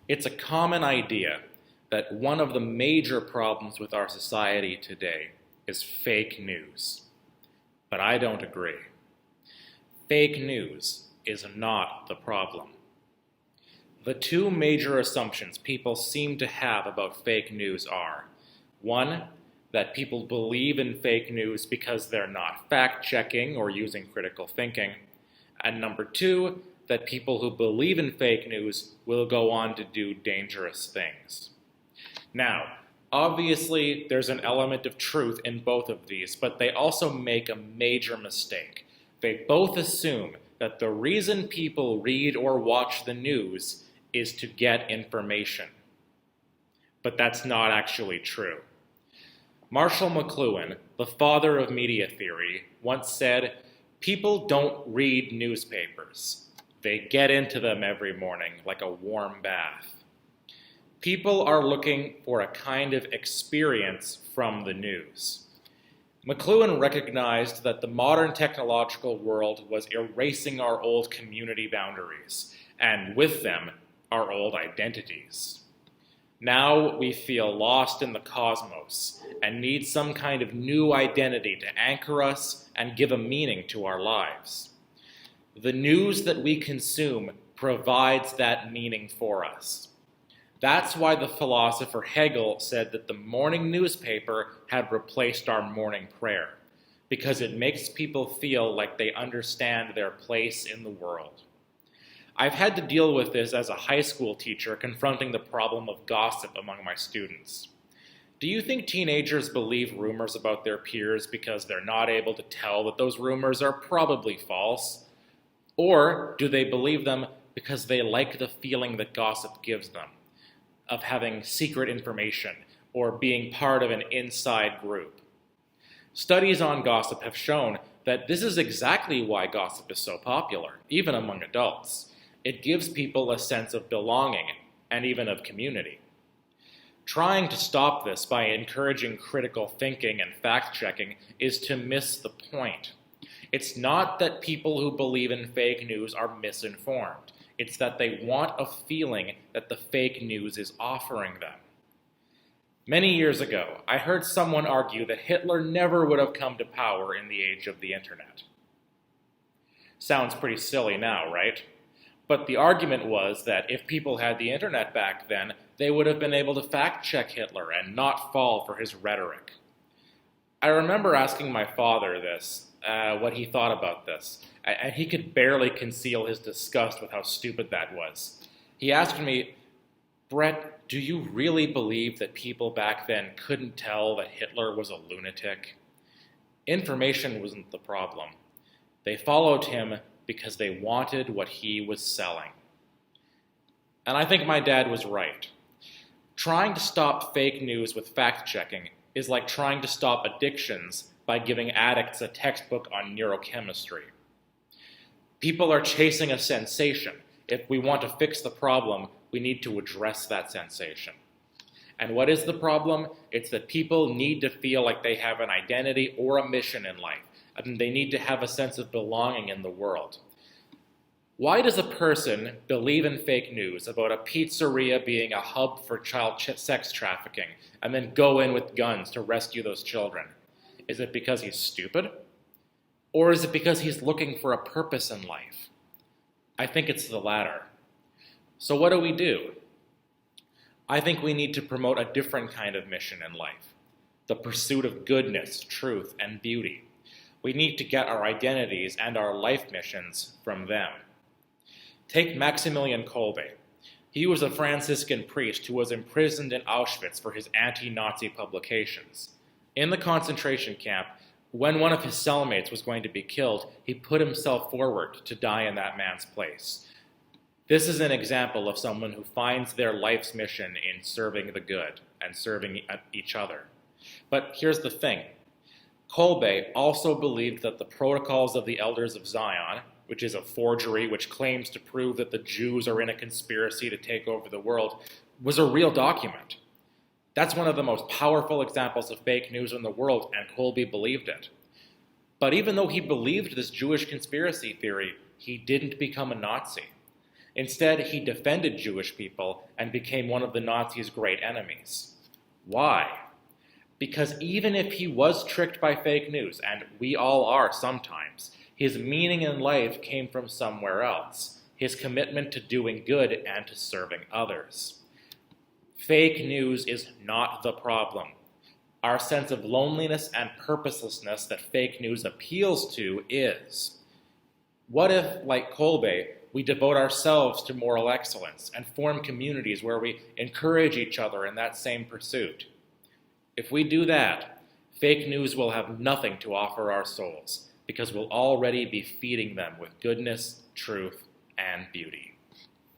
It's a common idea that one of the major problems with our society today is fake news. But I don't agree. Fake news is not the problem. The two major assumptions people seem to have about fake news are, one, that people believe in fake news because they're not fact-checking or using critical thinking, and number two, that people who believe in fake news will go on to do dangerous things. Now, obviously, there's an element of truth in both of these, but they also make a major mistake. They both assume that the reason people read or watch the news is to get information. But that's not actually true. Marshall McLuhan, the father of media theory, once said, "People don't read newspapers. They get into them every morning like a warm bath." People are looking for a kind of experience from the news. McLuhan recognized that the modern technological world was erasing our old community boundaries, and with them, our old identities. Now we feel lost in the cosmos and need some kind of new identity to anchor us and give a meaning to our lives. The news that we consume provides that meaning for us. That's why the philosopher Hegel said that the morning newspaper had replaced our morning prayer, because it makes people feel like they understand their place in the world. I've had to deal with this as a high school teacher confronting the problem of gossip among my students. Do you think teenagers believe rumors about their peers because they're not able to tell that those rumors are probably false? Or do they believe them because they like the feeling that gossip gives them, of having secret information or being part of an inside group? Studies on gossip have shown that this is exactly why gossip is so popular, even among adults. It gives people a sense of belonging and even of community. Trying to stop this by encouraging critical thinking and fact-checking is to miss the point. It's not that people who believe in fake news are misinformed. It's that they want a feeling that the fake news is offering them. Many years ago, I heard someone argue that Hitler never would have come to power in the age of the internet. Sounds pretty silly now, right? But the argument was that if people had the internet back then, they would have been able to fact-check Hitler and not fall for his rhetoric. I remember asking my father what he thought about this, and he could barely conceal his disgust with how stupid that was. He asked me, "Brett, do you really believe that people back then couldn't tell that Hitler was a lunatic?" Information wasn't the problem. They followed him because they wanted what he was selling. And I think my dad was right. Trying to stop fake news with fact-checking is like trying to stop addictions by giving addicts a textbook on neurochemistry. People are chasing a sensation. If we want to fix the problem, we need to address that sensation. And what is the problem? It's that people need to feel like they have an identity or a mission in life, and they need to have a sense of belonging in the world. Why does a person believe in fake news about a pizzeria being a hub for child sex trafficking and then go in with guns to rescue those children? Is it because he's stupid? Or is it because he's looking for a purpose in life? I think it's the latter. So what do? I think we need to promote a different kind of mission in life, the pursuit of goodness, truth, and beauty. We need to get our identities and our life missions from them. Take Maximilian Kolbe. He was a Franciscan priest who was imprisoned in Auschwitz for his anti-Nazi publications. In the concentration camp, when one of his cellmates was going to be killed, he put himself forward to die in that man's place. This is an example of someone who finds their life's mission in serving the good and serving each other. But here's the thing. Kolbe also believed that the Protocols of the Elders of Zion, which is a forgery which claims to prove that the Jews are in a conspiracy to take over the world, was a real document. That's one of the most powerful examples of fake news in the world, and Kolbe believed it. But even though he believed this Jewish conspiracy theory, he didn't become a Nazi. Instead, he defended Jewish people and became one of the Nazis' great enemies. Why? Because even if he was tricked by fake news, and we all are sometimes, his meaning in life came from somewhere else, his commitment to doing good and to serving others. Fake news is not the problem. Our sense of loneliness and purposelessness that fake news appeals to is. What if, like Kolbe, we devote ourselves to moral excellence and form communities where we encourage each other in that same pursuit? If we do that, fake news will have nothing to offer our souls, because we'll already be feeding them with goodness, truth, and beauty.